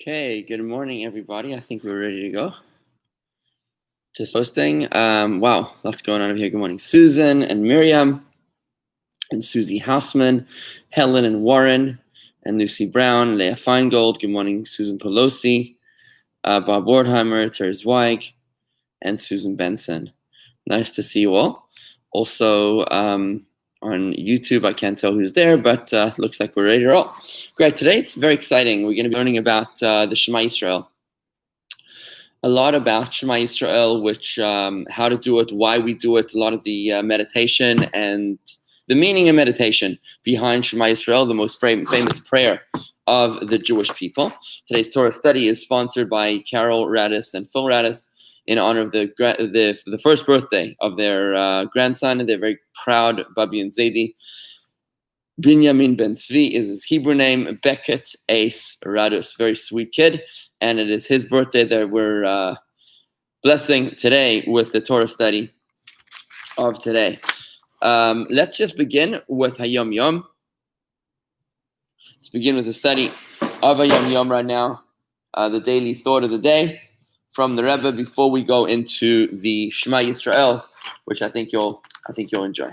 Okay, good morning, everybody. I think we're ready to go. Just posting. Wow, lots going on over here. Good morning, Susan and Miriam and Susie Hausman, Helen and Warren and Lucy Brown, Leah Feingold. Good morning, Susan Pelosi, Bob Wardheimer, Terry Zweig, and Susan Benson. Nice to see you all. Also, on YouTube, I can't tell who's there, but looks like we're ready to roll. Great, today it's very exciting. We're going to be learning about the Shema Yisrael. A lot about Shema Yisrael, which how to do it, why we do it, a lot of the meditation and the meaning of meditation behind Shema Yisrael, the most famous prayer of the Jewish people. Today's Torah study is sponsored by Carol Radis and Phil Radis in honor of the first birthday of their grandson, and they're very proud, Babi and Zaidi. Binyamin Ben Tzvi is his Hebrew name, Beckett Ace Radus, very sweet kid, and it is his birthday that we're blessing today with the Torah study of today. Let's just begin with Hayom Yom. Let's begin with the study of Hayom Yom right now, the daily thought of the day from the Rebbe before we go into the Shema Yisrael, which I think you'll enjoy.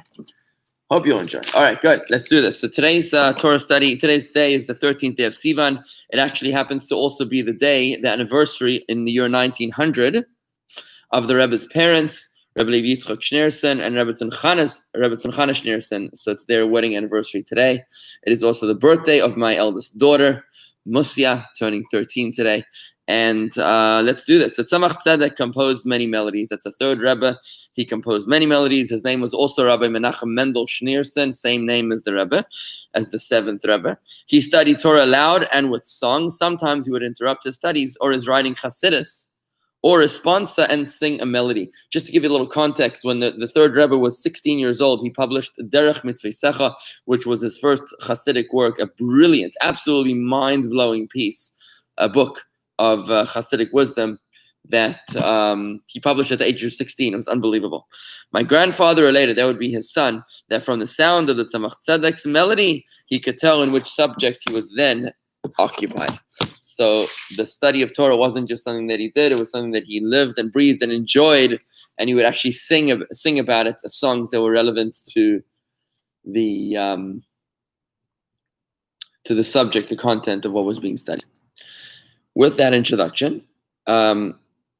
Hope you'll enjoy. All right, good. Let's do this. So today's Torah study, today's day is the 13th day of Sivan. It actually happens to also be the anniversary in the year 1900 of the Rebbe's parents, Rebbe Levi Yitzchak Schneerson and Rebbe Tzimchana Schneerson. So it's their wedding anniversary today. It is also the birthday of my eldest daughter, Musia, turning 13 today. And let's do this. The Tzemach Tzedek composed many melodies. That's the third Rebbe. He composed many melodies. His name was also Rabbi Menachem Mendel Schneerson, same name as the Rebbe, as the seventh Rebbe. He studied Torah aloud and with songs. Sometimes he would interrupt his studies or his writing Chassidus or responsa and sing a melody. Just to give you a little context, when the third Rebbe was 16 years old, he published Derech Mitzvah, which was his first Chassidic work, a brilliant, absolutely mind-blowing piece, a book of Chassidic wisdom that he published at the age of 16. It was unbelievable. My grandfather related, that would be his son, that from the sound of the Tzemach Tzedek's melody, he could tell in which subject he was then occupied. So the study of Torah wasn't just something that he did, it was something that he lived and breathed and enjoyed, and he would actually sing about it, songs that were relevant to the subject, the content of what was being studied. With that introduction,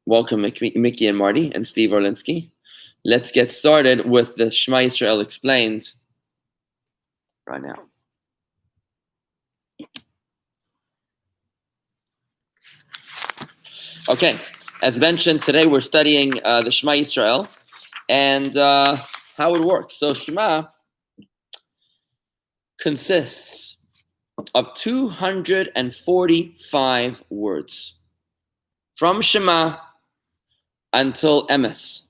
welcome Mickey and Marty and Steve Orlinsky. Let's get started with the Shema Yisrael Explained right now. Okay, as mentioned, today we're studying the Shema Yisrael and how it works. So Shema consists of 245 words. From Shema until Emes.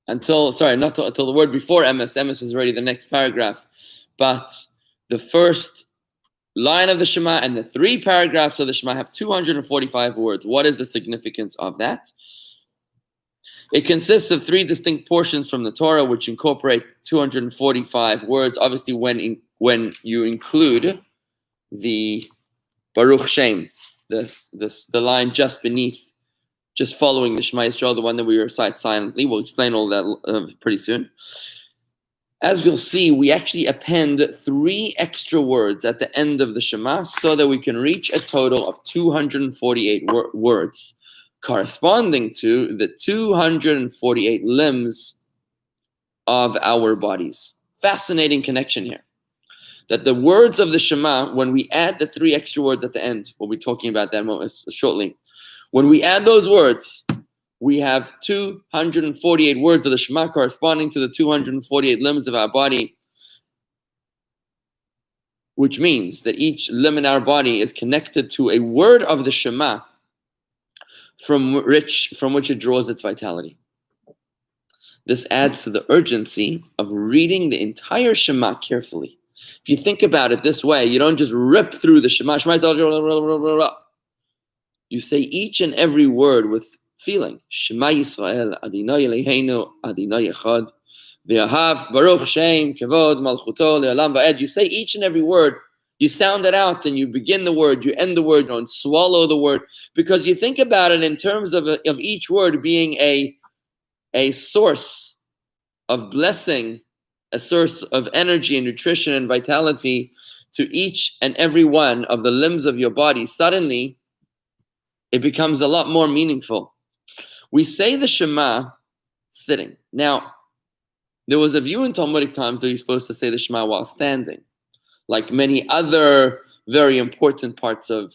Until the word before Emes. Emes is already the next paragraph. But the first line of the Shema and the three paragraphs of the Shema have 245 words. What is the significance of that? It consists of three distinct portions from the Torah, which incorporate 245 words. Obviously, when you include the Baruch Shem, the line just beneath, just following the Shema Yisrael, the one that we recite silently. We'll explain all that pretty soon. As we'll see, we actually append three extra words at the end of the Shema so that we can reach a total of 248 words, corresponding to the 248 limbs of our bodies. Fascinating connection here. That the words of the Shema, when we add the three extra words at the end, we'll be talking about that shortly. When we add those words, we have 248 words of the Shema corresponding to the 248 limbs of our body, which means that each limb in our body is connected to a word of the Shema from which it draws its vitality. This adds to the urgency of reading the entire Shema carefully. If you think about it this way, you don't just rip through the Shema. You say each and every word with feeling. Shema Yisrael, Adonai Eloheinu, Adonai Echad, V'ahav, Baruch Shem, Kevod, Malchuto, Le'olam Va'ed. You say each and every word You sound it out and you begin the word, you end the word, you don't swallow the word, because you think about it in terms of each word being a source of blessing, a source of energy and nutrition and vitality to each and every one of the limbs of your body. Suddenly, it becomes a lot more meaningful. We say the Shema sitting. Now, there was a view in Talmudic times that you're supposed to say the Shema while standing. Like many other very important parts of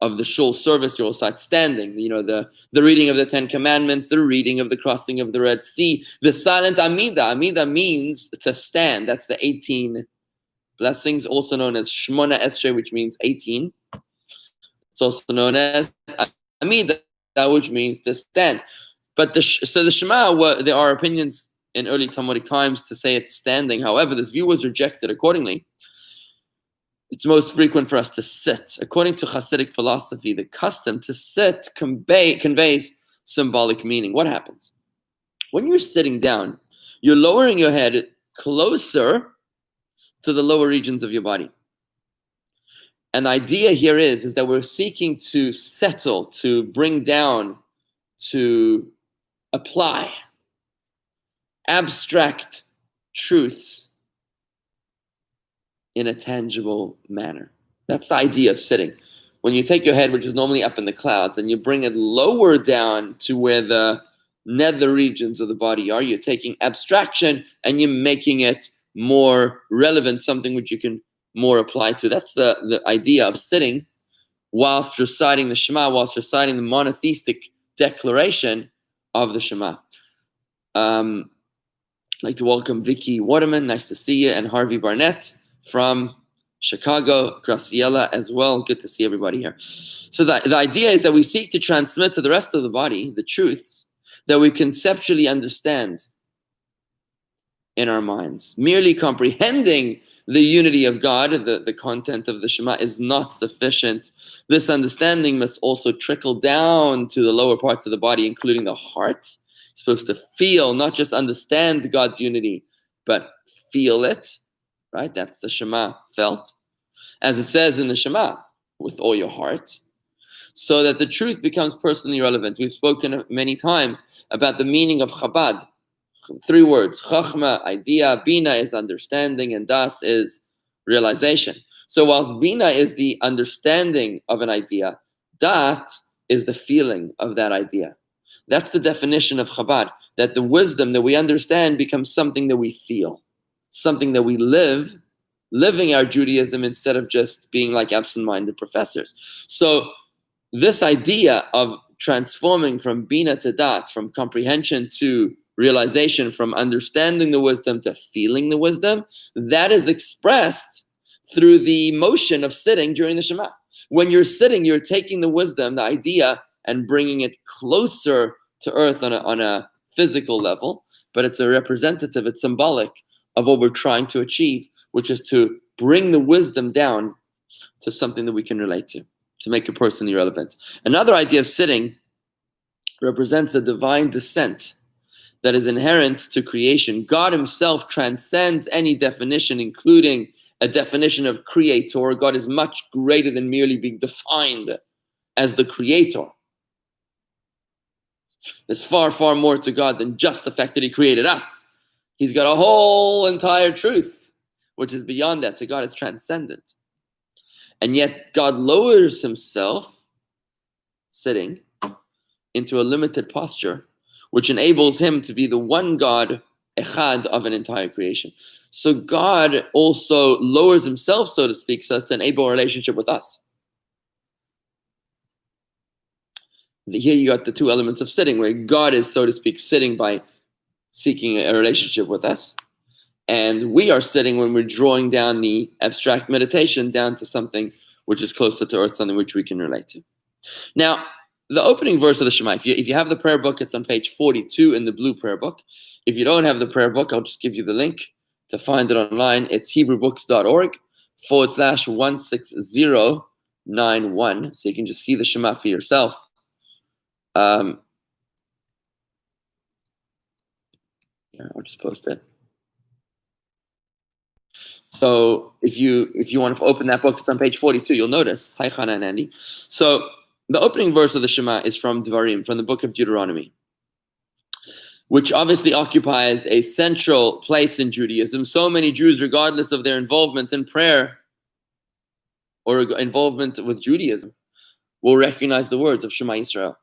the shul service, you'll start standing. The reading of the Ten Commandments, the reading of the crossing of the Red Sea, the silent Amida. Amida means to stand. That's the 18 blessings, also known as Shmona Esrei, which means 18. It's also known as Amida, which means to stand. But the Shema, there are opinions in early Talmudic times to say it's standing. However, this view was rejected accordingly. It's most frequent for us to sit. According to Hasidic philosophy, the custom to sit conveys symbolic meaning. What happens? When you're sitting down, you're lowering your head closer to the lower regions of your body. And the idea here is that we're seeking to settle, to bring down, to apply abstract truths in a tangible manner. That's the idea of sitting. When you take your head, which is normally up in the clouds, and you bring it lower down to where the nether regions of the body are, you're taking abstraction and you're making it more relevant, something which you can more apply to. That's the idea of sitting whilst reciting the Shema, whilst reciting the monotheistic declaration of the Shema. I'd like to welcome Vicky Waterman, nice to see you, and Harvey Barnett from Chicago, Graciela as well. Good to see everybody here. So the idea is that we seek to transmit to the rest of the body the truths that we conceptually understand in our minds. Merely comprehending the unity of God, the content of the Shema, is not sufficient. This understanding must also trickle down to the lower parts of the body, including the heart. You're supposed to feel, not just understand God's unity, but feel it, right? That's the Shema, felt. As it says in the Shema, with all your heart, so that the truth becomes personally relevant. We've spoken many times about the meaning of Chabad. 3 words: Chachma, idea; Bina is understanding; and Das is realization. So whilst Bina is the understanding of an idea, Dat is the feeling of that idea. That's the definition of Chabad, that the wisdom that we understand becomes something that we feel, something that we live, living our Judaism instead of just being like absent-minded professors. So this idea of transforming from Bina to Dat, from comprehension to realization, from understanding the wisdom to feeling the wisdom, that is expressed through the motion of sitting during the Shema. When you're sitting, you're taking the wisdom, the idea, and bringing it closer to earth on a physical level, but it's a representative, it's symbolic of what we're trying to achieve, which is to bring the wisdom down to something that we can relate to make it personally relevant. Another idea of sitting represents the divine descent that is inherent to creation. God himself transcends any definition, including a definition of creator. God is much greater than merely being defined as the creator. There's far, far more to God than just the fact that he created us. He's got a whole entire truth, which is beyond that. So God is transcendent. And yet God lowers himself, sitting, into a limited posture, which enables him to be the one God, echad, of an entire creation. So God also lowers himself, so to speak, so as to enable a relationship with us. Here you got the 2 elements of sitting, where God is, so to speak, sitting by seeking a relationship with us. And we are sitting when we're drawing down the abstract meditation down to something which is closer to earth, something which we can relate to. Now, the opening verse of the Shema, if you have the prayer book, it's on page 42 in the blue prayer book. If you don't have the prayer book, I'll just give you the link to find it online. It's hebrewbooks.org/16091. So you can just see the Shema for yourself. Yeah, I'll just post it. So if you want to open that book, it's on page 42. You'll notice. Hi, Chana and Andy. So the opening verse of the Shema is from Devarim, from the book of Deuteronomy, which obviously occupies a central place in Judaism. So many Jews, regardless of their involvement in prayer or involvement with Judaism, will recognize the words of Shema Yisrael.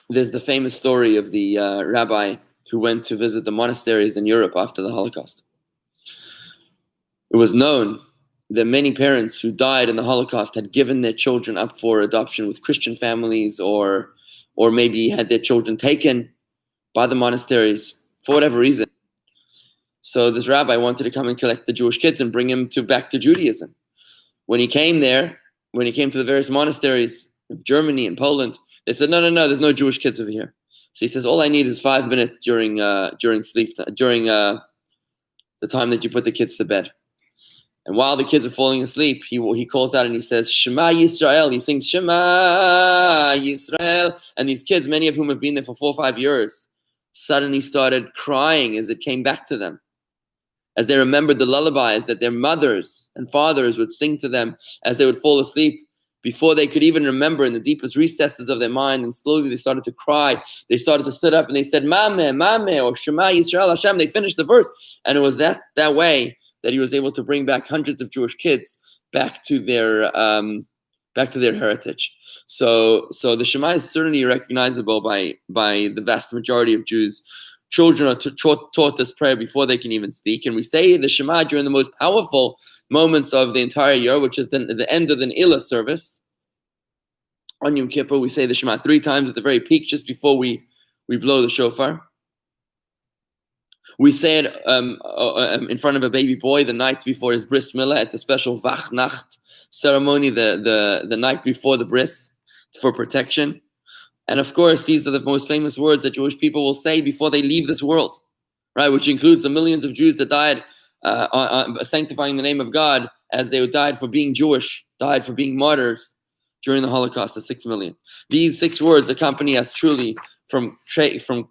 There's the famous story of the rabbi who went to visit the monasteries in Europe after the Holocaust. It was known that many parents who died in the Holocaust had given their children up for adoption with Christian families, or maybe had their children taken by the monasteries for whatever reason. So this rabbi wanted to come and collect the Jewish kids and bring them back to Judaism. When he came to the various monasteries of Germany and Poland, they said, no, there's no Jewish kids over here. So he says, all I need is 5 minutes during sleep, during the time that you put the kids to bed. And while the kids are falling asleep, he calls out and he says, Shema Yisrael. He sings Shema Yisrael. And these kids, many of whom have been there for 4 or 5 years, suddenly started crying as it came back to them, as they remembered the lullabies that their mothers and fathers would sing to them as they would fall asleep, before they could even remember, in the deepest recesses of their mind. And slowly they started to cry. They started to sit up and they said, Mame, or Shema Yisrael Hashem. They finished the verse. And it was that way that he was able to bring back hundreds of Jewish kids back to their heritage. So the Shema is certainly recognizable by the vast majority of Jews. Children are taught this prayer before they can even speak. And we say the Shema during the most powerful moments of the entire year, which is the end of the N'ilah service. On Yom Kippur, we say the Shema 3 times at the very peak, just before we blow the shofar. We say it in front of a baby boy the night before his bris milah, at the special Vach Nacht ceremony, the night before the bris, for protection. And of course, these are the most famous words that Jewish people will say before they leave this world, right? Which includes the millions of Jews that died sanctifying the name of God, as they died for being Jewish, died for being martyrs during the Holocaust, the 6 million. These 6 words accompany us truly from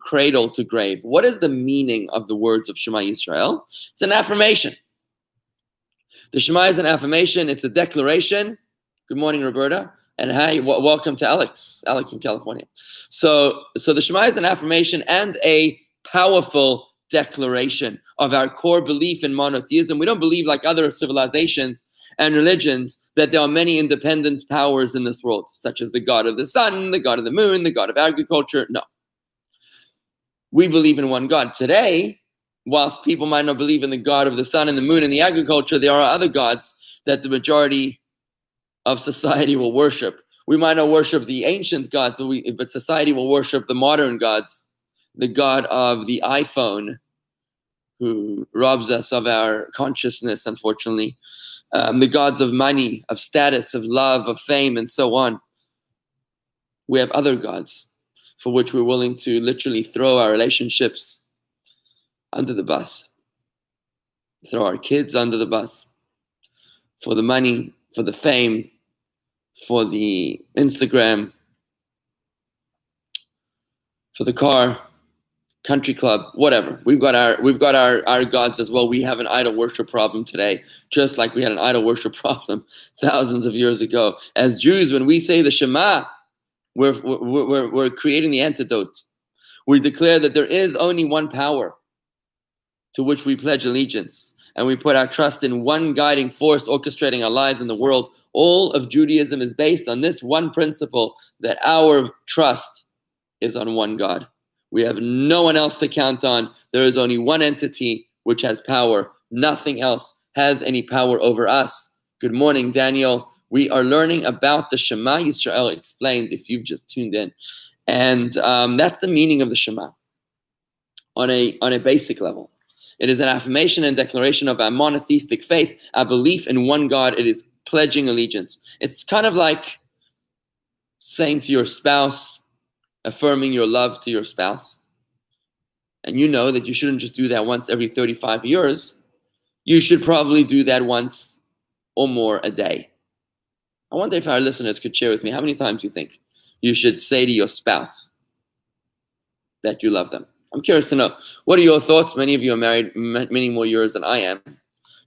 cradle to grave. What is the meaning of the words of Shema Yisrael? It's an affirmation. The Shema is an affirmation. It's a declaration. Good morning, Roberta. And hi, welcome to Alex from California. So the Shema is an affirmation and a powerful declaration of our core belief in monotheism. We don't believe, like other civilizations and religions, that there are many independent powers in this world, such as the God of the sun, the God of the moon, the God of agriculture. No. We believe in one God. Today, whilst people might not believe in the God of the sun and the moon and the agriculture, there are other gods that the majority of society will worship. We might not worship the ancient gods, but society will worship the modern gods. The God of the iPhone, who robs us of our consciousness, unfortunately. The gods of money, of status, of love, of fame, and so on. We have other gods for which we're willing to literally throw our relationships under the bus, throw our kids under the bus, for the money, for the fame, for the Instagram, for the car, country club, whatever. We've got our gods as well. We have an idol worship problem today, just like we had an idol worship problem thousands of years ago. As Jews, when we say the Shema, we're creating the antidote. We declare that there is only one power to which we pledge allegiance, and we put our trust in one guiding force orchestrating our lives in the world. All of Judaism is based on this one principle, that our trust is on one God. We have no one else to count on. There is only one entity which has power. Nothing else has any power over us. Good morning, Daniel. We are learning about the Shema Yisrael explained, if you've just tuned in. And that's the meaning of the Shema on a basic level. It is an affirmation and declaration of our monotheistic faith, our belief in one God. It is pledging allegiance. It's kind of like saying to your spouse, affirming your love to your spouse. And you know that you shouldn't just do that once every 35 years. You should probably do that once or more a day. I wonder if our listeners could share with me how many times you think you should say to your spouse that you love them. I'm curious to know, what are your thoughts? Many of you are married many more years than I am.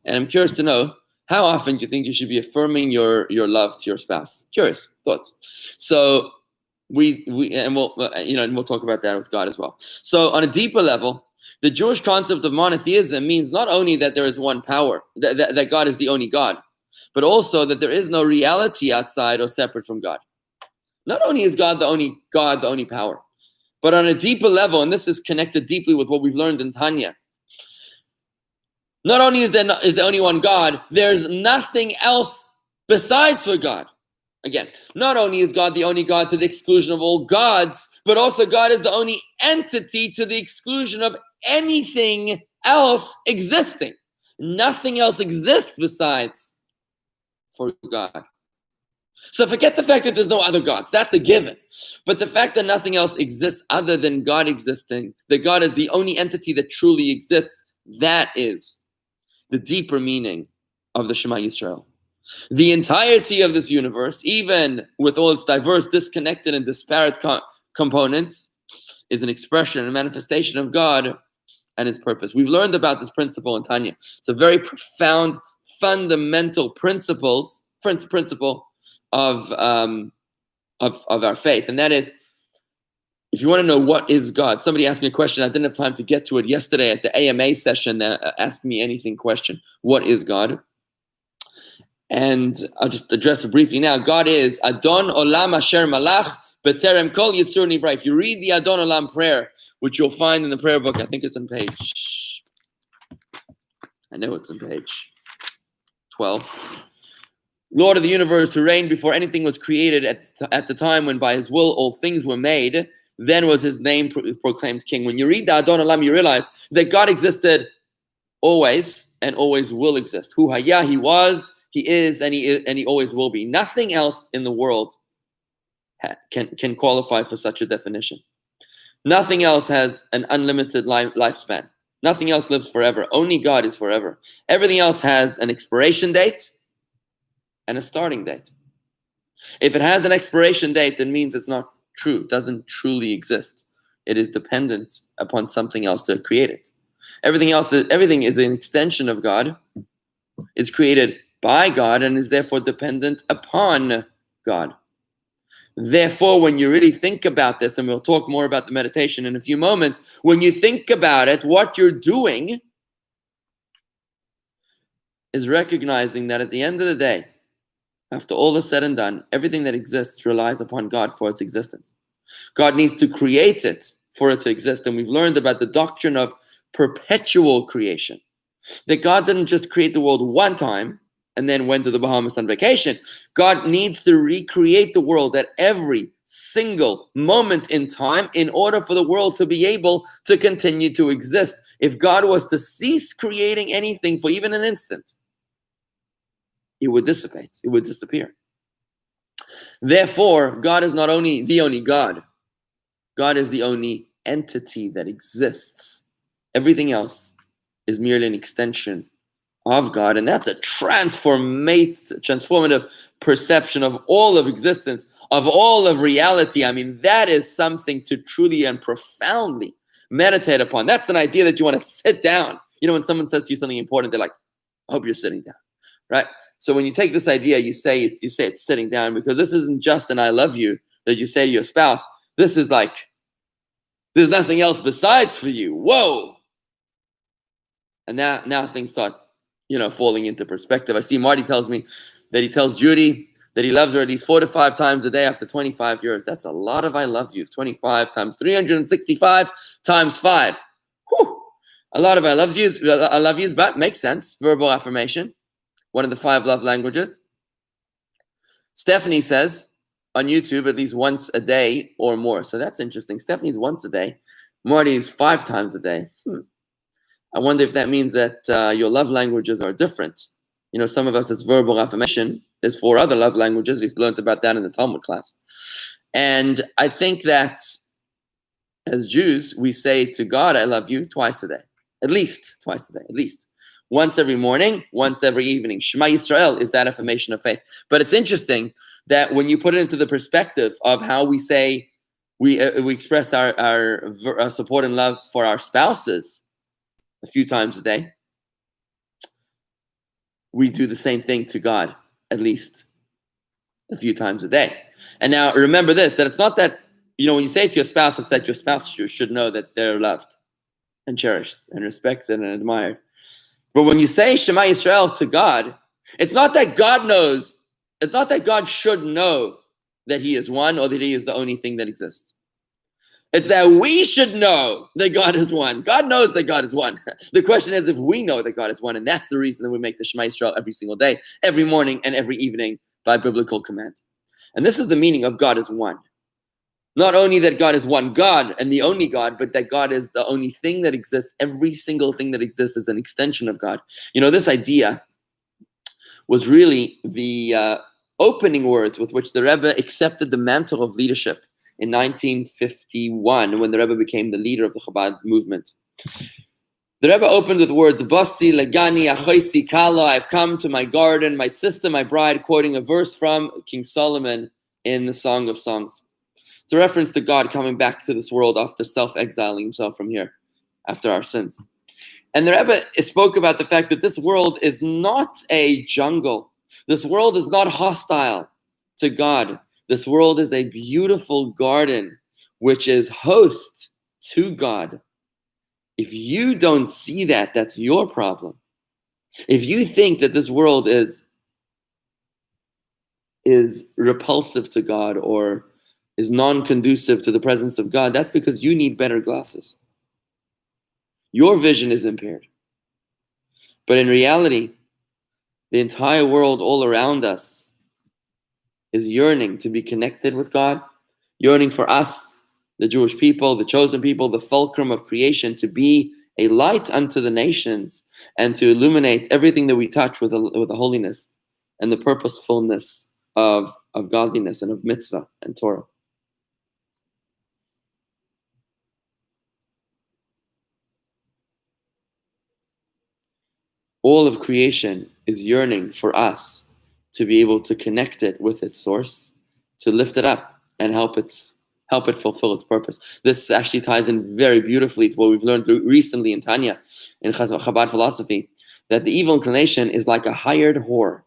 And I'm curious to know, how often do you think you should be affirming your love to your spouse? Curious thoughts. So we'll talk about that with God as well. So on a deeper level, the Jewish concept of monotheism means not only that there is one power, that God is the only God, but also that there is no reality outside or separate from God. Not only is God, the only power, but on a deeper level, and this is connected deeply with what we've learned in Tanya, not only is there only one God, there's nothing else besides for God. Again, not only is God the only God to the exclusion of all gods, but also God is the only entity to the exclusion of anything else existing. Nothing else exists besides for God. So forget the fact that there's no other gods. That's a given. But the fact that nothing else exists other than God existing, that God is the only entity that truly exists, that is the deeper meaning of the Shema Yisrael. The entirety of this universe, even with all its diverse, disconnected, and disparate components, is an expression, a manifestation of God and His purpose. We've learned about this principle in Tanya. It's a very profound, fundamental principle of our faith, and that is, if you want to know what is God. Somebody asked me a question. I didn't have time to get to it yesterday at the AMA session. Ask Me Anything question. What is God? And I'll just address it briefly now. God is Adon Olam Asher Malach B'Terem Kol Yitzur Nivra. If you read the Adon Olam prayer, which you'll find in the prayer book, I think it's on page, I know it's on page 12. Lord of the universe, who reigned before anything was created at the time when by His will all things were made, then was His name proclaimed king. When you read the Adon Olam, you realize that God existed always and always will exist. Hu Haya, He was, He is, and He always will be. Nothing else in the world can qualify for such a definition. Nothing else has an unlimited lifespan. Nothing else lives forever. Only God is forever. Everything else has an expiration date and a starting date. If it has an expiration date, it means it's not true. It doesn't truly exist. It is dependent upon something else to create it. Everything is an extension of God, is created by God, and is therefore dependent upon God. Therefore, when you really think about this, and we'll talk more about the meditation in a few moments, when you think about it, what you're doing is recognizing that at the end of the day, after all is said and done, everything that exists relies upon God for its existence. God needs to create it for it to exist. And we've learned about the doctrine of perpetual creation. That God didn't just create the world one time and then went to the Bahamas on vacation. God needs to recreate the world at every single moment in time in order for the world to be able to continue to exist. If God was to cease creating anything for even an instant, it would dissipate. It would disappear. Therefore, God is not only the only God. God is the only entity that exists. Everything else is merely an extension of God, and that's a transformative perception of all of existence, of all of reality. I mean, that is something to truly and profoundly meditate upon. That's an idea that you want to sit down. You know, when someone says to you something important, they're like, I hope you're sitting down, right? So when you take this idea, you say it's sitting down, because this isn't just an I love you that you say to your spouse. This is like, there's nothing else besides for you. Whoa. And now things start, falling into perspective. I see Marty tells me that he tells Judy that he loves her at least 4 to 5 times a day after 25 years. That's a lot of I love yous. 25 times 365 times 5. Whew. A lot of I love yous, but makes sense. Verbal affirmation. One of the 5 love languages. Stephanie says on YouTube at least once a day or more. So that's interesting. Stephanie's once a day. Marty's 5 times a day. I wonder if that means that your love languages are different. Some of us, it's verbal affirmation. There's 4 other love languages. We've learned about that in the Talmud class. And I think that as Jews, we say to God, I love you twice a day. At least twice a day, at least. Once every morning, once every evening. Shema Yisrael is that affirmation of faith. But it's interesting that when you put it into the perspective of how we say we express our support and love for our spouses a few times a day, we do the same thing to God at least a few times a day. And now remember this, that it's not that, when you say it to your spouse, it's that your spouse should know that they're loved and cherished and respected and admired. But when you say Shema Yisrael to God, it's not that God knows, it's not that God should know that he is one or that he is the only thing that exists. It's that we should know that God is one. God knows that God is one. The question is if we know that God is one, and that's the reason that we make the Shema Yisrael every single day, every morning and every evening by biblical command. And this is the meaning of God is one. Not only that God is one God and the only God, but that God is the only thing that exists. Every single thing that exists is an extension of God. This idea was really the opening words with which the Rebbe accepted the mantle of leadership in 1951, when the Rebbe became the leader of the Chabad movement. The Rebbe opened with words, Basi legani achoisi kala, I've come to my garden, my sister, my bride, quoting a verse from King Solomon in the Song of Songs. It's a reference to God coming back to this world after self-exiling himself from here, after our sins. And the Rebbe spoke about the fact that this world is not a jungle. This world is not hostile to God. This world is a beautiful garden which is host to God. If you don't see that, that's your problem. If you think that this world is repulsive to God or is non-conducive to the presence of God, that's because you need better glasses. Your vision is impaired. But in reality, the entire world all around us is yearning to be connected with God, yearning for us, the Jewish people, the chosen people, the fulcrum of creation, to be a light unto the nations and to illuminate everything that we touch with the holiness and the purposefulness of godliness and of mitzvah and Torah. All of creation is yearning for us to be able to connect it with its source, to lift it up and help it fulfill its purpose. This actually ties in very beautifully to what we've learned recently in Tanya, in Chabad philosophy, that the evil inclination is like a hired whore.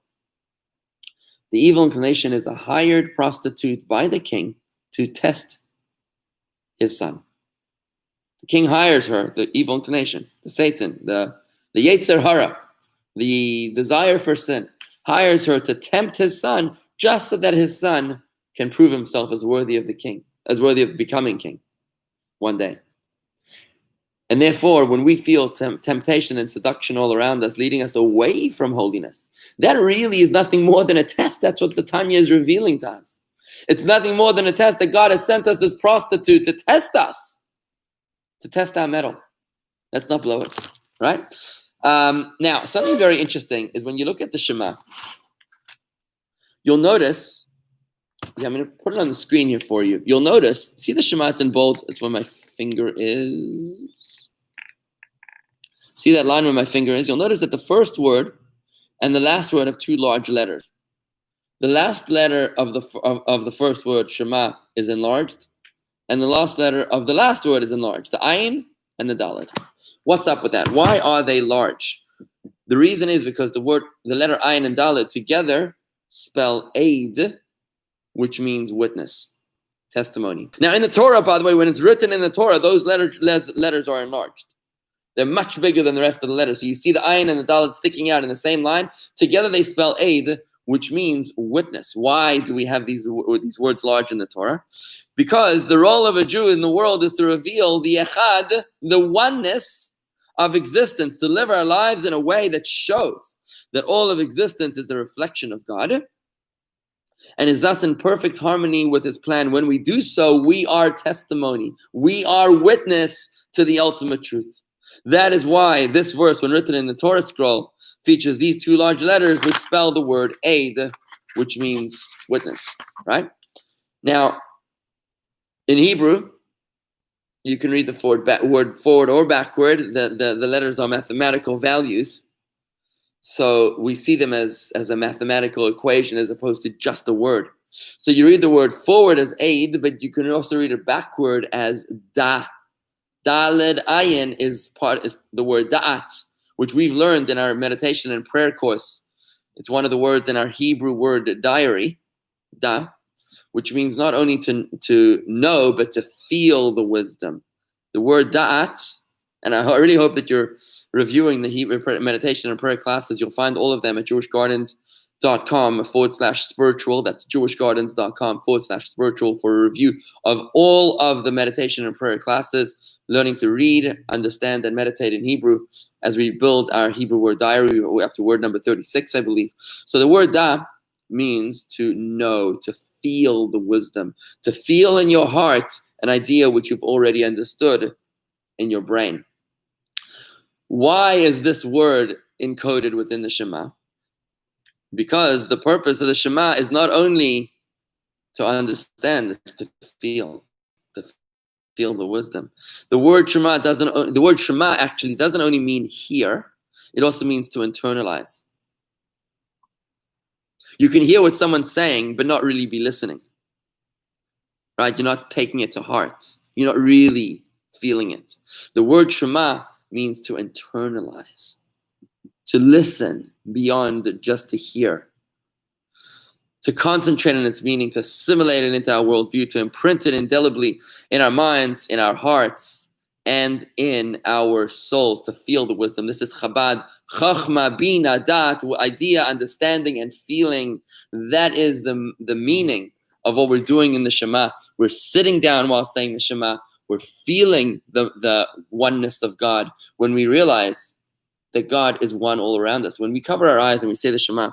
The evil inclination is a hired prostitute by the king to test his son. The king hires her, the evil inclination, the Satan, the Yetzer Hara, the desire for sin, hires her to tempt his son just so that his son can prove himself as worthy of the king, as worthy of becoming king one day. And therefore, when we feel temptation and seduction all around us, leading us away from holiness, that really is nothing more than a test. That's what the Tanya is revealing to us. It's nothing more than a test that God has sent us this prostitute to test us, to test our mettle. Let's not blow it, right? Now, something very interesting is when you look at the Shema, you'll notice, I'm going to put it on the screen here for you. You'll notice, see the Shema, it's in bold. It's where my finger is. See that line where my finger is? You'll notice that the first word and the last word have two large letters. The last letter of the first word, Shema, is enlarged, and the last letter of the last word is enlarged, the Ayin and the Dalet. What's up with that? Why are they large? The reason is because the letter Ayin and Dalet together spell aid, which means witness, testimony. Now in the Torah, by the way, when it's written in the Torah, those letters are enlarged. They're much bigger than the rest of the letters. So you see the Ayin and the Dalet sticking out in the same line. Together they spell aid, which means witness. Why do we have these words large in the Torah? Because the role of a Jew in the world is to reveal the echad, the oneness of existence, to live our lives in a way that shows that all of existence is a reflection of God and is thus in perfect harmony with his plan. When we do so, we are testimony. We are witness to the ultimate truth. That is why this verse, when written in the Torah scroll, features these two large letters which spell the word aid, which means witness, right? Now, in Hebrew, you can read the word forward or backward. The letters are mathematical values. So we see them as a mathematical equation as opposed to just a word. So you read the word forward as aid, but you can also read it backward as da. Daled ayin is the word da'at, which we've learned in our meditation and prayer course. It's one of the words in our Hebrew word diary, da, which means not only to know, but to feel the wisdom. The word da'at, and I really hope that you're reviewing the Hebrew meditation and prayer classes. You'll find all of them at jewishgardens.com/spiritual. That's jewishgardens.com/spiritual for a review of all of the meditation and prayer classes, learning to read, understand, and meditate in Hebrew as we build our Hebrew word diary. We're up to word number 36, I believe. So the word da means to know, to feel the wisdom, to feel in your heart an idea which you've already understood in your brain. Why is this word encoded within the Shema? Because the purpose of the Shema is not only to understand, it's to feel the wisdom. The word Shema actually doesn't only mean hear, it also means to internalize. You can hear what someone's saying, but not really be listening. Right? You're not taking it to heart. You're not really feeling it. The word Shema means to internalize, to listen beyond just to hear, to concentrate on its meaning, to assimilate it into our worldview, to imprint it indelibly in our minds, in our hearts, and in our souls, to feel the wisdom. This is Chabad, Chachma, Bina, Dat, idea, understanding, and feeling. That is the meaning of what we're doing in the Shema. We're sitting down while saying the Shema. We're feeling the oneness of God when we realize that God is one all around us. When we cover our eyes and we say the Shema,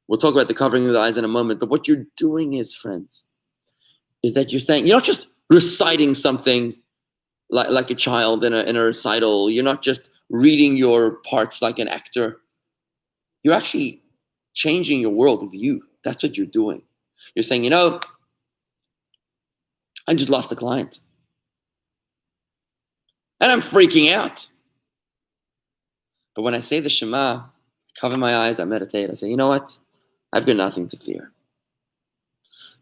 we'll talk about the covering of the eyes in a moment, but what you're doing is, friends, is that you're saying, you're not just reciting something like a child in a recital. You're not just reading your parts like an actor. You're actually changing your worldview. That's what you're doing. You're saying, I just lost a client. And I'm freaking out. But when I say the Shema, I cover my eyes, I meditate, I say, you know what? I've got nothing to fear.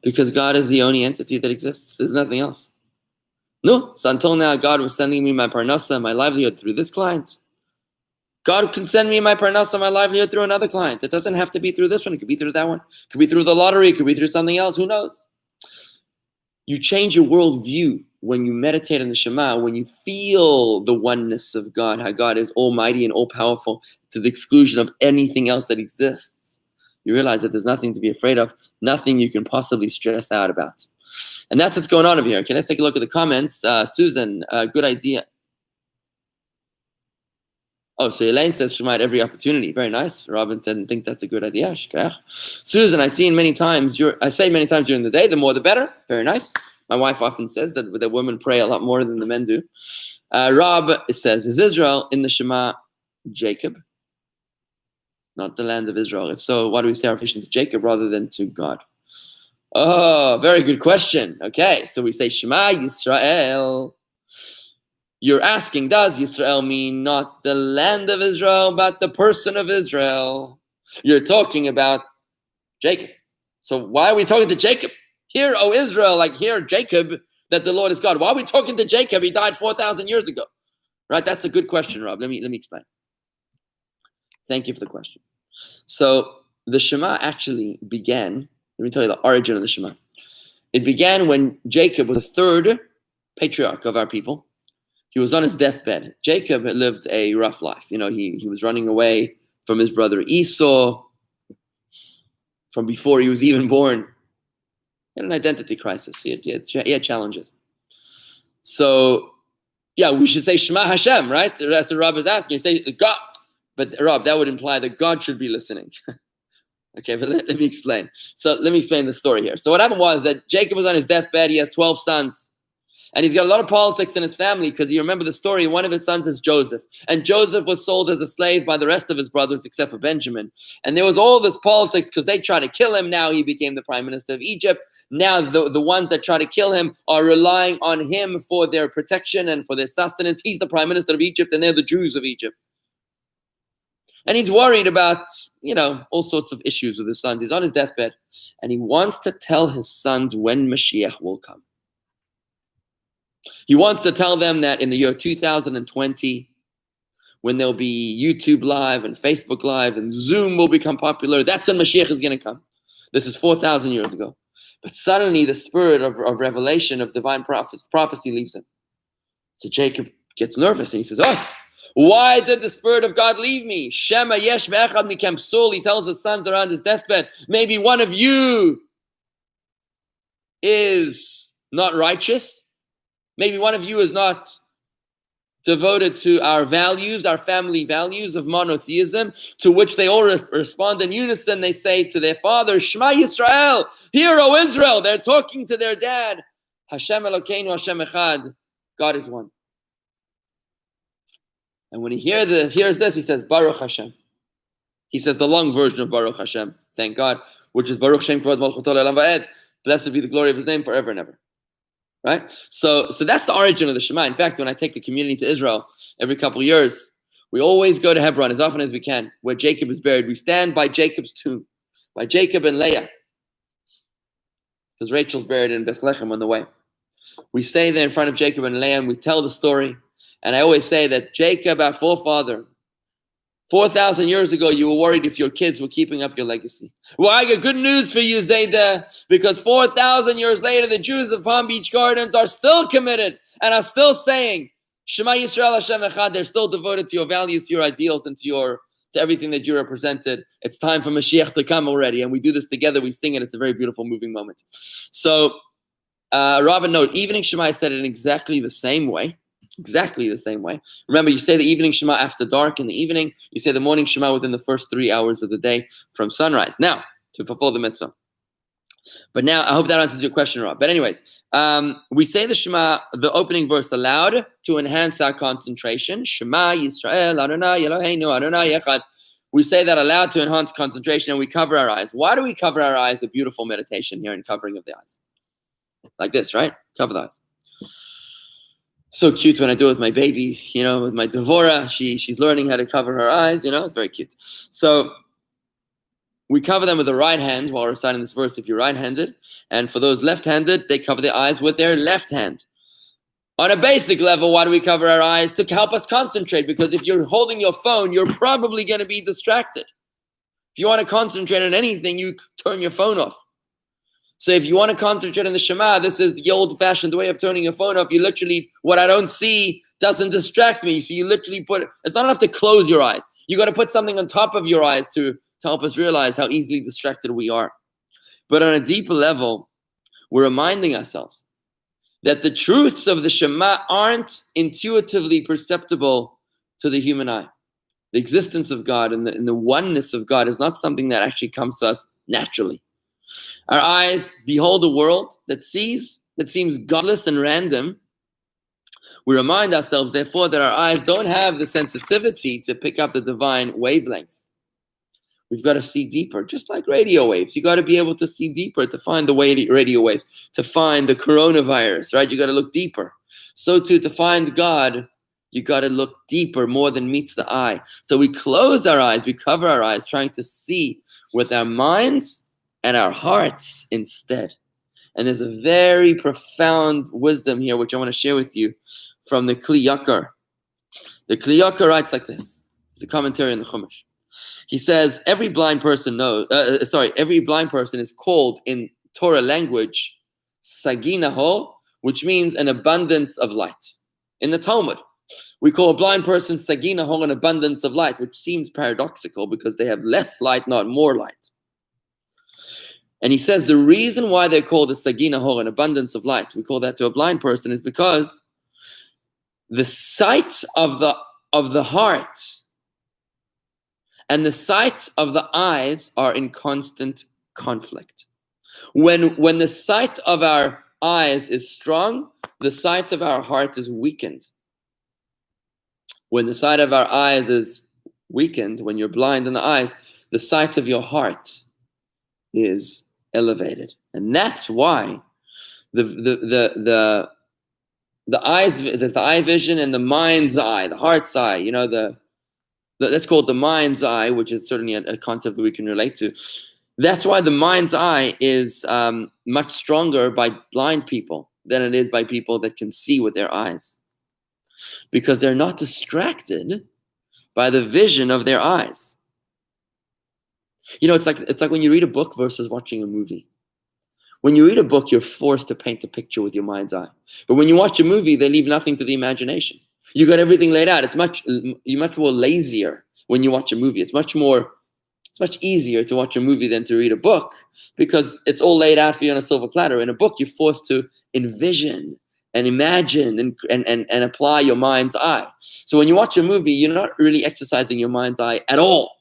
Because God is the only entity that exists. There's nothing else. No, so until now, God was sending me my parnasa, my livelihood through this client. God can send me my parnasa, my livelihood through another client. It doesn't have to be through this one. It could be through that one. It could be through the lottery. It could be through something else. Who knows? You change your worldview when you meditate on the Shema, when you feel the oneness of God, how God is almighty and all-powerful to the exclusion of anything else that exists. You realize that there's nothing to be afraid of, nothing you can possibly stress out about. And that's what's going on over here. Okay, let's take a look at the comments. Susan, good idea. Oh, so Elaine says Shema at every opportunity. Very nice. Robin didn't think that's a good idea. Susan, I say many times during the day, the more the better. Very nice. My wife often says that the women pray a lot more than the men do. Rob says, is Israel in the Shema Jacob? Not the land of Israel. If so, why do we say our relation to Jacob rather than to God? Oh, very good question. Okay, so we say Shema Yisrael. You're asking, does Yisrael mean not the land of Israel, but the person of Israel? You're talking about Jacob. So why are we talking to Jacob? Hear, O Israel, like hear Jacob, that the Lord is God. Why are we talking to Jacob? He died 4,000 years ago. Right? That's a good question, Rob. Let me explain. Thank you for the question. So the Shema actually began, let me tell you the origin of the Shema. It began when Jacob was the third patriarch of our people. He was on his deathbed. Jacob had lived a rough life. He was running away from his brother Esau from before he was even born. He had an identity crisis. He had challenges. So, yeah, we should say Shema Hashem, right? That's what Rob is asking. Say God. But Rob, that would imply that God should be listening. Okay, but let me explain. So let me explain the story here. So what happened was that Jacob was on his deathbed. He has 12 sons. And he's got a lot of politics in his family because you remember the story. One of his sons is Joseph. And Joseph was sold as a slave by the rest of his brothers except for Benjamin. And there was all this politics because they tried to kill him. Now he became the prime minister of Egypt. Now the ones that try to kill him are relying on him for their protection and for their sustenance. He's the prime minister of Egypt and they're the Jews of Egypt. And he's worried about, all sorts of issues with his sons. He's on his deathbed, and he wants to tell his sons when Mashiach will come. He wants to tell them that in the year 2020, when there'll be YouTube Live and Facebook Live and Zoom will become popular, that's when Mashiach is going to come. This is 4,000 years ago. But suddenly the spirit of revelation, of divine prophecy leaves him. So Jacob gets nervous and he says, why did the Spirit of God leave me? Shema yesh me'echad mikem psul. He tells his sons around his deathbed, maybe one of you is not righteous. Maybe one of you is not devoted to our values, our family values of monotheism, to which they all respond in unison. They say to their father, Shema Yisrael, hear, O Israel. They're talking to their dad. Hashem Elokeinu, Hashem Echad. God is one. And when he hears this, he says, Baruch Hashem. He says the long version of Baruch Hashem, thank God, which is Baruch Shem Kvod Malchuto Le'olam Va'ed. Blessed be the glory of his name forever and ever. Right? So that's the origin of the Shema. In fact, when I take the community to Israel every couple of years, we always go to Hebron as often as we can, where Jacob is buried. We stand by Jacob's tomb, by Jacob and Leah, because Rachel's buried in Bethlehem on the way. We stay there in front of Jacob and Leah, and we tell the story. And I always say that Jacob, our forefather, 4,000 years ago, you were worried if your kids were keeping up your legacy. Well, I got good news for you, Zayda, because 4,000 years later, the Jews of Palm Beach Gardens are still committed and are still saying, Shema Yisrael Hashem Echad. They're still devoted to your values, to your ideals, and to everything that you represented. It's time for Mashiach to come already. And we do this together. We sing it. It's a very beautiful, moving moment. So, Robin, note, evening Shema is said in exactly the same way. Exactly the same way. Remember, you say the evening Shema after dark in the evening. You say the morning Shema within the first 3 hours of the day from sunrise. Now, to fulfill the mitzvah. But now, I hope that answers your question, Rob. But anyways, we say the Shema, the opening verse aloud to enhance our concentration. Shema Yisrael Adonai Eloheinu Adonai Echad. We say that aloud to enhance concentration, and we cover our eyes. Why do we cover our eyes? A beautiful meditation here in covering of the eyes. Like this, right? Cover the eyes. So cute when I do it with my baby, with my Devora. She's learning how to cover her eyes, it's very cute. So we cover them with the right hand while reciting this verse if you're right-handed. And for those left-handed, they cover their eyes with their left hand. On a basic level, why do we cover our eyes? To help us concentrate, because if you're holding your phone, you're probably going to be distracted. If you want to concentrate on anything, you turn your phone off. So if you want to concentrate on the Shema, this is the old-fashioned way of turning your phone off. You literally, what I don't see doesn't distract me. So you literally it's not enough to close your eyes. You got to put something on top of your eyes to help us realize how easily distracted we are. But on a deeper level, we're reminding ourselves that the truths of the Shema aren't intuitively perceptible to the human eye. The existence of God and the oneness of God is not something that actually comes to us naturally. Our eyes behold a world that seems godless and random. We remind ourselves, therefore, that our eyes don't have the sensitivity to pick up the divine wavelength. We've got to see deeper, just like radio waves. You got to be able to see deeper to find the radio waves, to find the coronavirus, right? You got to look deeper. So too, to find God, you got to look deeper, more than meets the eye. So we close our eyes, we cover our eyes, trying to see with our minds and our hearts instead. And there's a very profound wisdom here, which I want to share with you from the Kli Yakar. The Kli Yakar writes like this. It's a commentary on the Chumash. He says, every blind person is called in Torah language, Saginaho, which means an abundance of light. In the Talmud, we call a blind person Saginaho, an abundance of light, which seems paradoxical because they have less light, not more light. And he says the reason why they're called a sagina hor, an abundance of light, we call that to a blind person, is because the sight of the heart and the sight of the eyes are in constant conflict. When the sight of our eyes is strong, the sight of our heart is weakened. When the sight of our eyes is weakened, when you're blind in the eyes, the sight of your heart is elevated. And that's why the eyes, there's the eye vision and the mind's eye, the heart's eye, Let's call it the mind's eye, which is certainly a concept that we can relate to. That's why the mind's eye is much stronger by blind people than it is by people that can see with their eyes, because they're not distracted by the vision of their eyes. It's like when you read a book versus watching a movie. When you read a book, you're forced to paint a picture with your mind's eye. But when you watch a movie, they leave nothing to the imagination. You got everything laid out. You're much more lazier when you watch a movie. It's much easier to watch a movie than to read a book, because it's all laid out for you on a silver platter. In a book, you're forced to envision and imagine and apply your mind's eye. So when you watch a movie, you're not really exercising your mind's eye at all.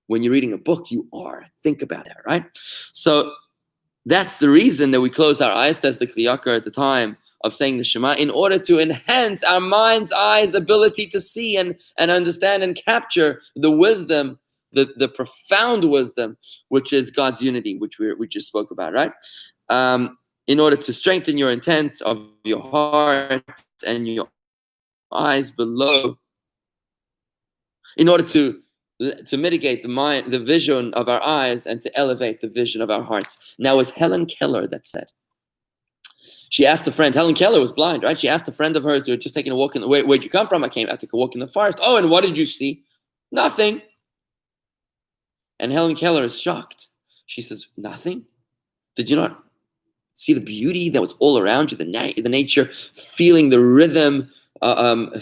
When you're reading a book, you are. Think about that, right? So that's the reason that we close our eyes, says the Kli Yakar at the time of saying the Shema, in order to enhance our mind's eye's ability to see and understand and capture the wisdom, the profound wisdom, which is God's unity, which we just spoke about, right? In order to strengthen your intent of your heart and your eyes below, in order to mitigate the vision of our eyes and to elevate the vision of our hearts. Now, it was Helen Keller that said, she asked a friend, Helen Keller was blind, right? She asked a friend of hers who had just taken a walk where'd you come from? I took a walk in the forest. Oh, and what did you see? Nothing. And Helen Keller is shocked. She says, nothing? Did you not see the beauty that was all around you, the nature, feeling the rhythm,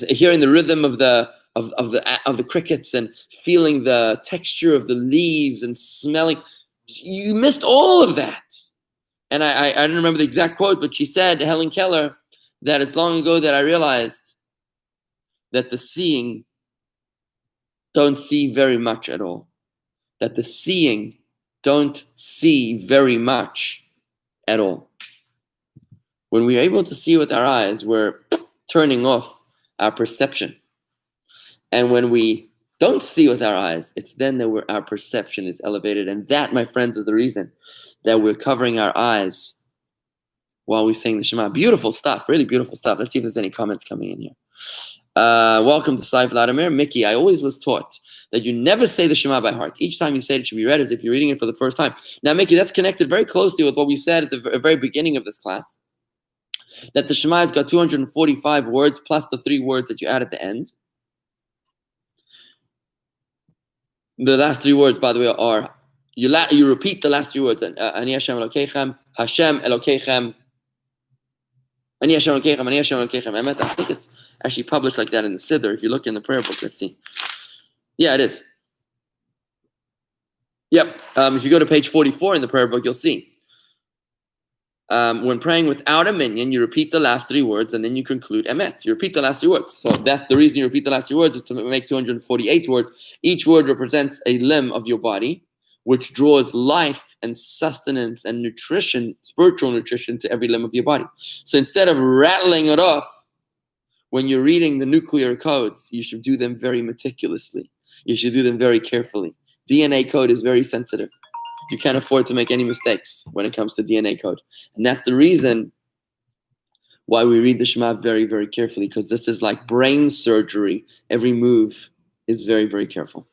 hearing the rhythm of the crickets and feeling the texture of the leaves and smelling? You missed all of that. And I don't remember the exact quote, but she said, Helen Keller, that it's long ago that I realized that the seeing don't see very much at all. That the seeing don't see very much at all. When we're able to see with our eyes, we're turning off our perception. And when we don't see with our eyes, it's then that our perception is elevated. And that, my friends, is the reason that we're covering our eyes while we sing the Shema. Beautiful stuff, really beautiful stuff. Let's see if there's any comments coming in here. Welcome to Saif Vladimir. Mickey, I always was taught that you never say the Shema by heart. Each time you say it should be read as if you're reading it for the first time. Now, Mickey, that's connected very closely with what we said at the very beginning of this class, that the Shema has got 245 words plus the 3 words that you add at the end. The last 3 words, by the way, are, you repeat the last 3 words. Ani Hashem Elokeichem, Hashem Elokeichem, Ani Hashem Elokeichem, Ani Hashem Elokeichem. Emet. I think it's actually published like that in the Siddur. If you look in the prayer book, let's see. Yeah, it is. Yep. If you go to page 44 in the prayer book, you'll see. When praying without a minyan, you repeat the last 3 words and then you conclude emet. You repeat the last 3 words. So that's the reason you repeat the last 3 words is to make 248 words. Each word represents a limb of your body, which draws life and sustenance and nutrition, spiritual nutrition, to every limb of your body. So instead of rattling it off when you're reading the nuclear codes, you should do them very meticulously. You should do them very carefully. DNA code is very sensitive. You can't afford to make any mistakes when it comes to DNA code. And that's the reason why we read the Shema very, very carefully, because this is like brain surgery. Every move is very, very careful.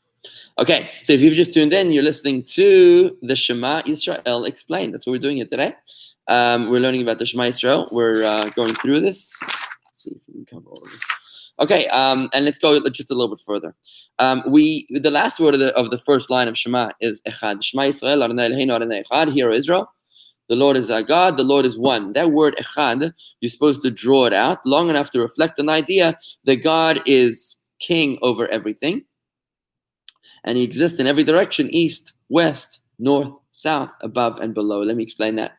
Okay, so if you've just tuned in, you're listening to the Shema Yisrael Explained. That's what we're doing here today. We're learning about the Shema Yisrael. We're going through this. Let's see if we can cover all of this. Okay, and let's go just a little bit further. The last word of the first line of Shema is Echad. Shema Yisrael, Adonai Eloheinu, Adonai Echad. Hear, O Israel, the Lord is our God, the Lord is one. That word Echad, you're supposed to draw it out long enough to reflect an idea that God is king over everything. And he exists in every direction, east, west, north, south, above, and below. Let me explain that.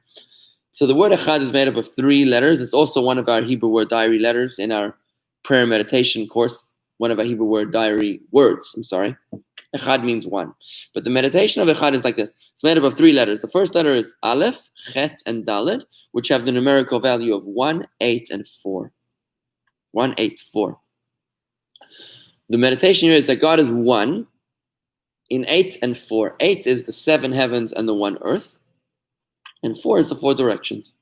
So the word Echad is made up of 3 letters. It's also one of our Hebrew word diary letters in our prayer meditation course, one of our Hebrew word diary words. Echad means one. But the meditation of Echad is like this. It's made up of 3 letters. The first letter is Aleph, Chet, and Dalet, which have the numerical value of 1, 8, and 4. 1, 8, 4. The meditation here is that God is one in 8 and 4. 8 is the 7 heavens and the 1 earth. And 4 is the 4 directions.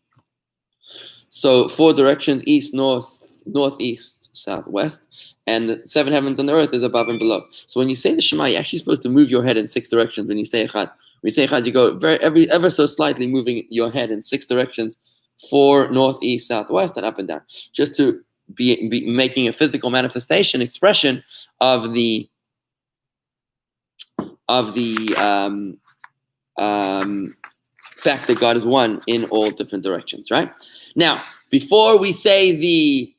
So 4 directions, east, north, northeast, southwest, and the seven heavens and the earth is above and below. So when you say the Shema, you're actually supposed to move your head in six directions. When you say Echad, you go ever so slightly moving your head in six directions, for northeast, southwest, and up and down, just to be making a physical manifestation, expression of the fact that God is one in all different directions, right? Now, before continuing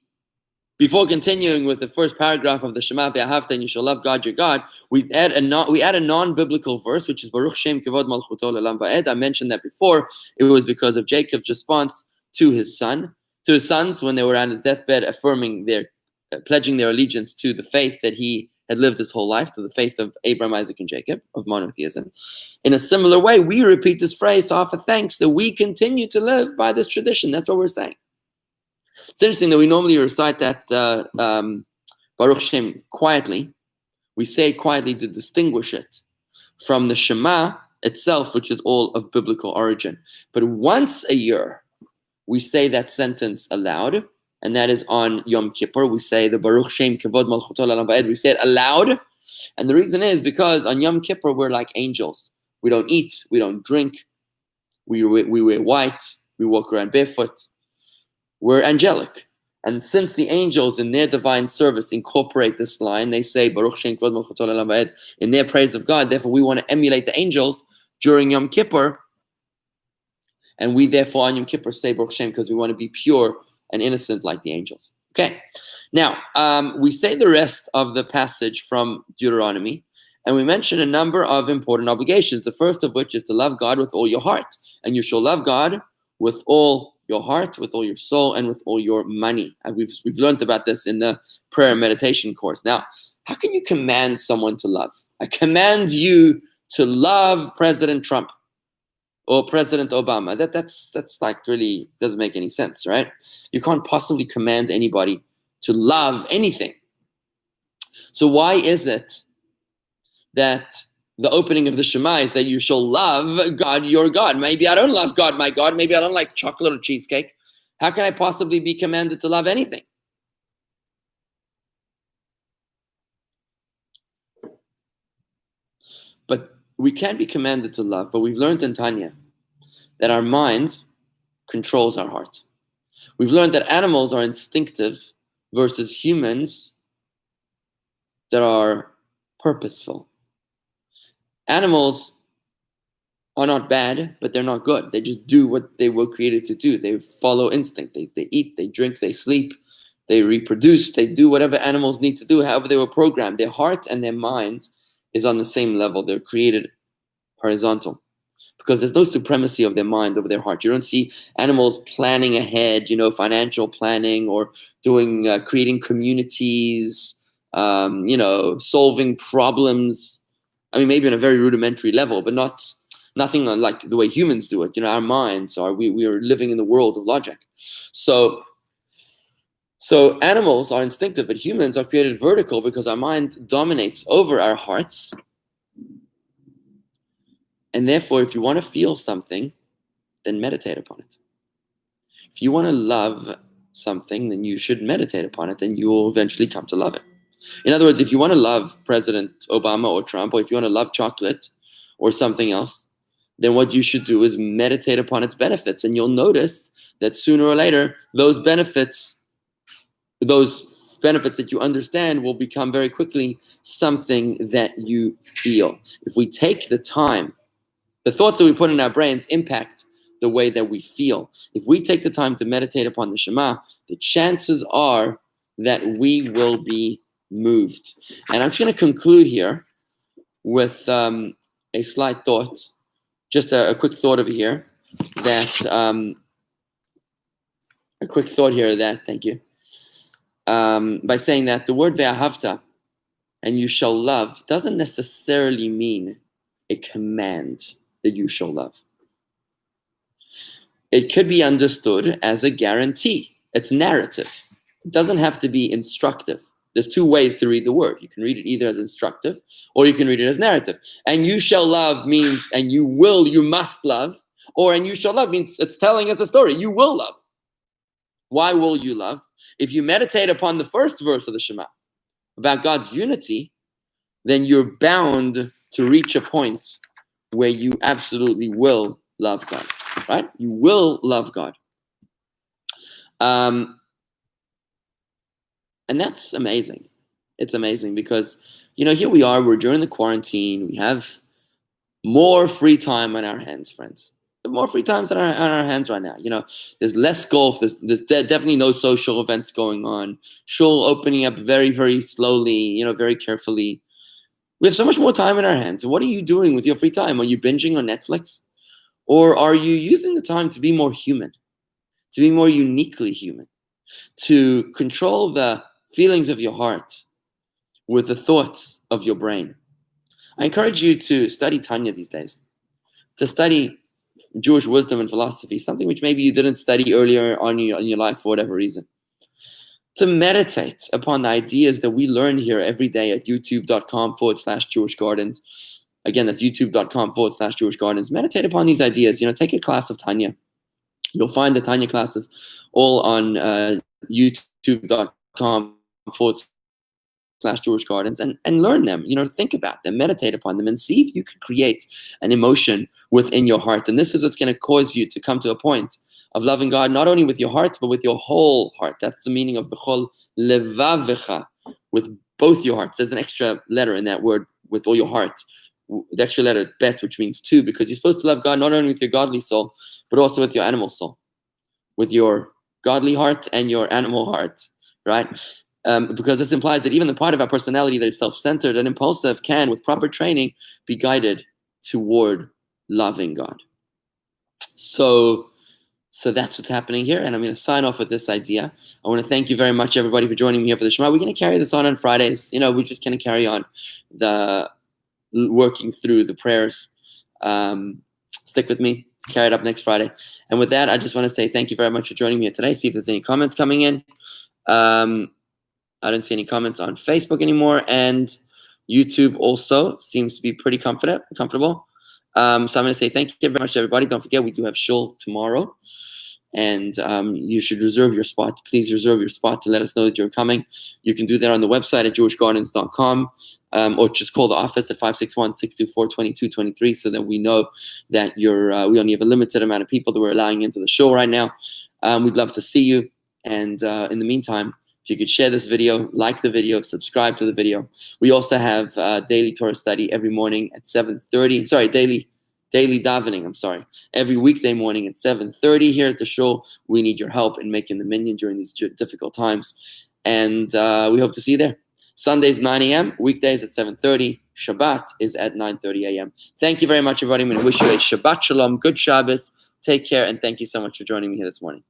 with the first paragraph of the Shema, Ve'ahavta, and you shall love God your God, we add a non-biblical verse, which is Baruch Shem Kevod Malchuto Le'olam Va'ed. I mentioned that before. It was because of Jacob's response to his sons when they were on his deathbed, pledging their allegiance to the faith that he had lived his whole life, to the faith of Abraham, Isaac, and Jacob, of monotheism. In a similar way, we repeat this phrase to offer thanks that we continue to live by this tradition. That's what we're saying. It's interesting that we normally recite that Baruch Shem quietly. We say it quietly to distinguish it from the Shema itself, which is all of biblical origin. But once a year, we say that sentence aloud, and that is on Yom Kippur. We say the Baruch Shem Kevod Malchuto Le'olam Va'ed. We say it aloud, and the reason is because on Yom Kippur we're like angels. We don't eat, we don't drink, we wear white, we walk around barefoot. We're angelic, and since the angels in their divine service incorporate this line, they say Baruch Shem Kevod Malchuto Le'olam Va'ed in their praise of God. Therefore, we want to emulate the angels during Yom Kippur, and we therefore on Yom Kippur say Baruch Shem because we want to be pure and innocent like the angels. Okay, now we say the rest of the passage from Deuteronomy, and we mention a number of important obligations. The first of which is to love God with all your heart, and you shall love God with all your heart, with all your soul, and with all your money. And we've learned about this in the prayer and meditation course. Now, how can you command someone to love? I command you to love President Trump or President Obama. That's like really doesn't make any sense, right? You can't possibly command anybody to love anything. So why is it that the opening of the Shema is that you shall love God your God? Maybe I don't love God my God. Maybe I don't like chocolate or cheesecake. How can I possibly be commanded to love anything? But we can be commanded to love, but we've learned in Tanya that our mind controls our heart. We've learned that animals are instinctive versus humans that are purposeful. Animals are not bad, but they're not good. They just do what they were created to do. They follow instinct. They eat, they drink, they sleep, they reproduce, they do whatever animals need to do, however they were programmed. Their heart and their mind is on the same level. They're created horizontal because there's no supremacy of their mind over their heart. You don't see animals planning ahead, financial planning or doing, creating communities, solving problems. I mean, maybe on a very rudimentary level, but nothing like the way humans do it. Our minds are, we are living in the world of logic. So animals are instinctive, but humans are created vertical because our mind dominates over our hearts. And therefore, if you want to feel something, then meditate upon it. If you want to love something, then you should meditate upon it, and you will eventually come to love it. In other words, if you want to love President Obama or Trump, or if you want to love chocolate or something else, then what you should do is meditate upon its benefits, and you'll notice that sooner or later, those benefits that you understand will become very quickly something that you feel. If we take the time, the thoughts that we put in our brains impact the way that we feel. If we take the time to meditate upon the Shema, the chances are that we will be moved. And I'm just going to conclude here with a slight thought, just a quick thought over here thank you, by saying that the word ve'ahavta, and you shall love, doesn't necessarily mean a command that you shall love. It could be understood as a guarantee. It's narrative. It doesn't have to be instructive. There's two ways to read the word. You can read it either as instructive or you can read it as narrative. And you shall love means, and you must love, or and you shall love means it's telling us a story. You will love. Why will you love? If you meditate upon the first verse of the Shema about God's unity, then you're bound to reach a point where you absolutely will love God, right? You will love God. And that's amazing. It's amazing because, here we are, we're during the quarantine, we have more free time on our hands, friends. More free times on our hands right now. There's less golf. There's definitely no social events going on. Shul opening up very, very slowly, very carefully. We have so much more time in our hands. What are you doing with your free time? Are you binging on Netflix? Or are you using the time to be more human, to be more uniquely human, to control the feelings of your heart with the thoughts of your brain? I encourage you to study Tanya these days, to study Jewish wisdom and philosophy, something which maybe you didn't study earlier on in your life for whatever reason. To meditate upon the ideas that we learn here every day at youtube.com/Jewish Gardens. Again, that's youtube.com/Jewish Gardens. Meditate upon these ideas. Take a class of Tanya. You'll find the Tanya classes all on youtube.com/Jewish Gardens and learn them, think about them, meditate upon them, and see if you can create an emotion within your heart. And this is what's going to cause you to come to a point of loving God, not only with your heart, but with your whole heart. That's the meaning of b'chol levavecha, with both your hearts. There's an extra letter in that word, with all your heart. The extra letter, bet, which means two, because you're supposed to love God not only with your godly soul, but also with your animal soul, with your godly heart and your animal heart, right? Because this implies that even the part of our personality that is self-centered and impulsive can, with proper training, be guided toward loving God. So that's what's happening here, and I'm going to sign off with this idea. I want to thank you very much, everybody, for joining me here for the Shema. We're going to carry this on Fridays. We're just going to carry on the working through the prayers. Stick with me to carry it up next Friday. And with that, I just want to say thank you very much for joining me here today. See if there's any comments coming in. I don't see any comments on Facebook anymore, and YouTube also seems to be pretty comfortable. So I'm going to say thank you very much, everybody. Don't forget, we do have shul tomorrow, and you should reserve your spot. Please reserve your spot to let us know that you're coming. You can do that on the website at jewishgardens.com, or just call the office at 561-624-2223 so that we know that we only have a limited amount of people that we're allowing into the shul right now. We'd love to see you, and in the meantime, if you could share this video, like the video, subscribe to the video. We also have daily Torah study every morning at 7:30. Sorry, daily davening. Every weekday morning at 7:30 here at the shul. We need your help in making the minyan during these difficult times, and we hope to see you there. Sundays 9 a.m., weekdays at 7:30. Shabbat is at 9:30 a.m. Thank you very much, everybody. I'm going to wish you a Shabbat Shalom, good Shabbos. Take care, and thank you so much for joining me here this morning.